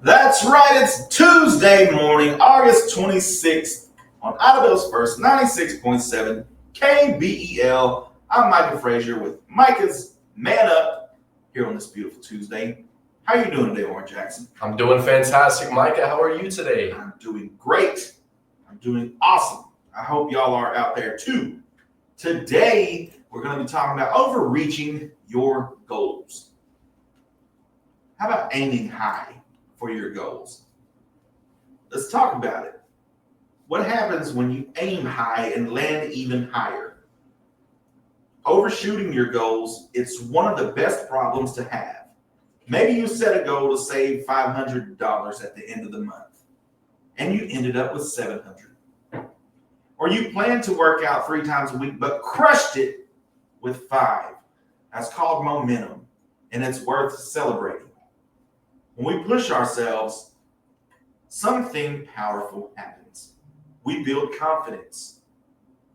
That's right, it's Tuesday morning, August 26th on Idabelle's First 96.7 KBEL. I'm Micah Frazier with Micah's Man Up here on this beautiful Tuesday. How are you doing today, Warren Jackson? I'm doing fantastic, Micah. How are you today? I'm doing great. I'm doing awesome. I hope y'all are out there too. Today, we're going to be talking about overreaching your goals. How about aiming high for your goals? Let's talk about it. What happens when you aim high and land even higher? Overshooting your goals, it's one of the best problems to have. Maybe you set a goal to save $500 at the end of the month, and you ended up with $700. Or you plan to work out 3 times a week, but crushed it with 5. That's called momentum, and it's worth celebrating. When we push ourselves, something powerful happens. We build confidence.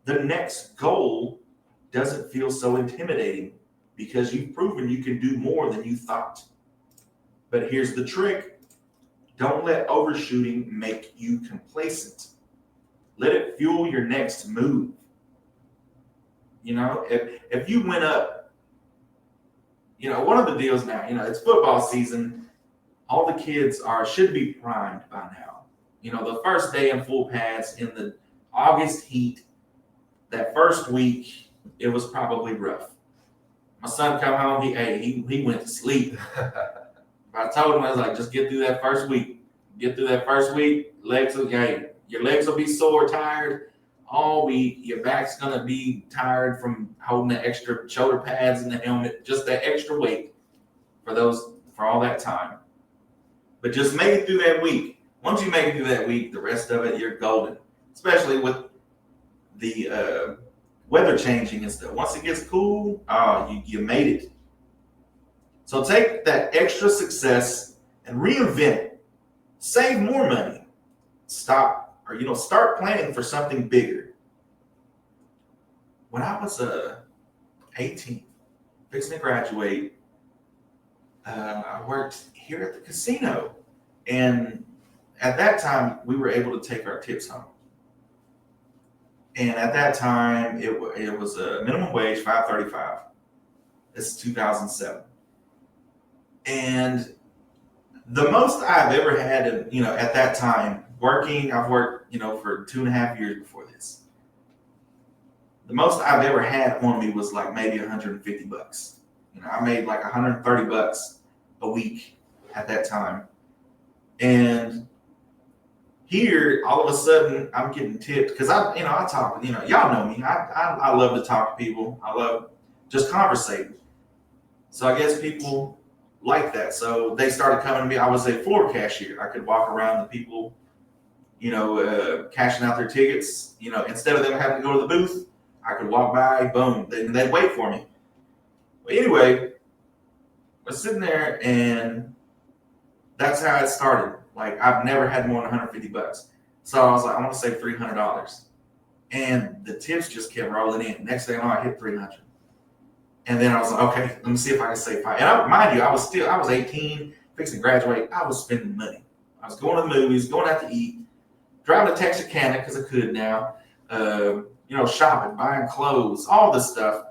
The next goal doesn't feel so intimidating because you've proven you can do more than you thought. But here's the trick. Don't let overshooting make you complacent. Let it fuel your next move. You know, if you went up, one of the deals now, it's football season. All the kids should be primed by now. The first day in full pads in the August heat, that first week, it was probably rough. My son come home, he went to sleep. I told him, I was like, just get through that first week. Get through that first week, your legs will be sore, tired all week. Your back's gonna be tired from holding the extra shoulder pads and the helmet, just that extra weight for all that time. But just make it through that week. Once you make it through that week, the rest of it, you're golden. Especially with the weather changing and stuff. Once it gets cool, you made it. So take that extra success and reinvent it. Save more money. Start planning for something bigger. When I was 18, fixing to graduate, I worked here at the casino, and at that time we were able to take our tips home. And at that time it was a minimum wage, $5.35. This is 2007, and the most I've ever had, at that time working, I've worked, for 2.5 years before this. The most I've ever had on me was like maybe $150. I made like $130 a week at that time. And here, all of a sudden, I'm getting tipped because I talk. Y'all know me. I love to talk to people. I love just conversating. So I guess people like that. So they started coming to me. I was a floor cashier. I could walk around the people, cashing out their tickets. Instead of them having to go to the booth, I could walk by, boom, they'd wait for me. But anyway, I was sitting there, and that's how it started. Like, I've never had more than $150. So I was like, I want to save $300. And the tips just kept rolling in. Next thing I know, I hit $300. And then I was like, okay, let me see if I can save $500. And mind you, I was 18, fixing to graduate. I was spending money. I was going to the movies, going out to eat, driving to Texarkana because I could now, shopping, buying clothes, all this stuff.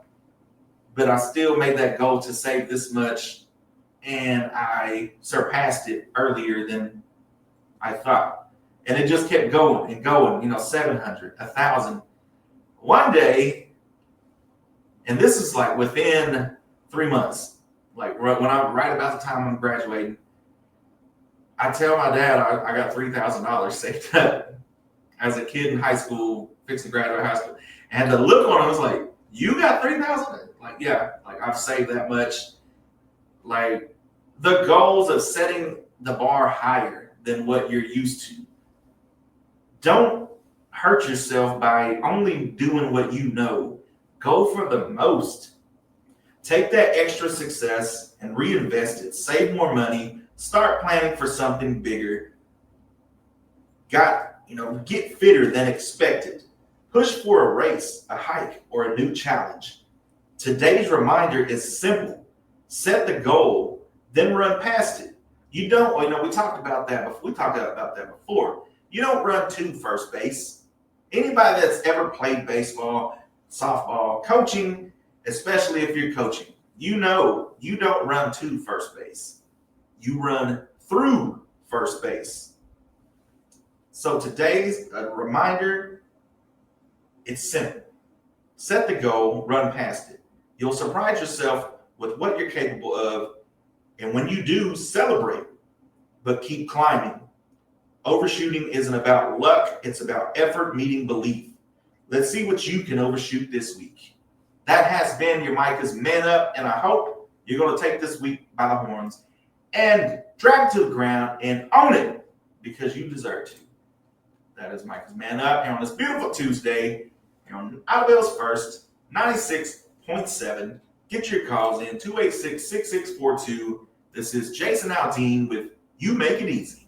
But I still made that goal to save this much, and I surpassed it earlier than I thought. And it just kept going and going, 700, 1,000. One day, and this is like within 3 months, like right about the time I'm graduating, I tell my dad I got $3,000 saved up as a kid in high school, fixing to graduate high school. And the look on him was like, you got $3,000? Like, yeah, like I've saved that much. Like, the goals of setting the bar higher than what you're used to. Don't hurt yourself by only doing what you know. Go for the most. Take that extra success and reinvest it. Save more money. Start planning for something bigger. Get fitter than expected. Push for a race, a hike, or a new challenge. Today's reminder is simple. Set the goal, then run past it. You don't, we talked about that before. We talked about that before. You don't run to first base. Anybody that's ever played baseball, softball, coaching, especially if you're coaching, you know you don't run to first base. You run through first base. So today's reminder, it's simple. Set the goal, run past it. You'll surprise yourself with what you're capable of. And when you do, celebrate, but keep climbing. Overshooting isn't about luck, it's about effort meeting belief. Let's see what you can overshoot this week. That has been your Micah's Man Up, and I hope you're going to take this week by the horns and drag it to the ground and own it because you deserve to. That is Micah's Man Up here on this beautiful Tuesday here on Out of Bell's First, 96.7. Get your calls in, 286-6642. This is Jason Aldean with You Make It Easy.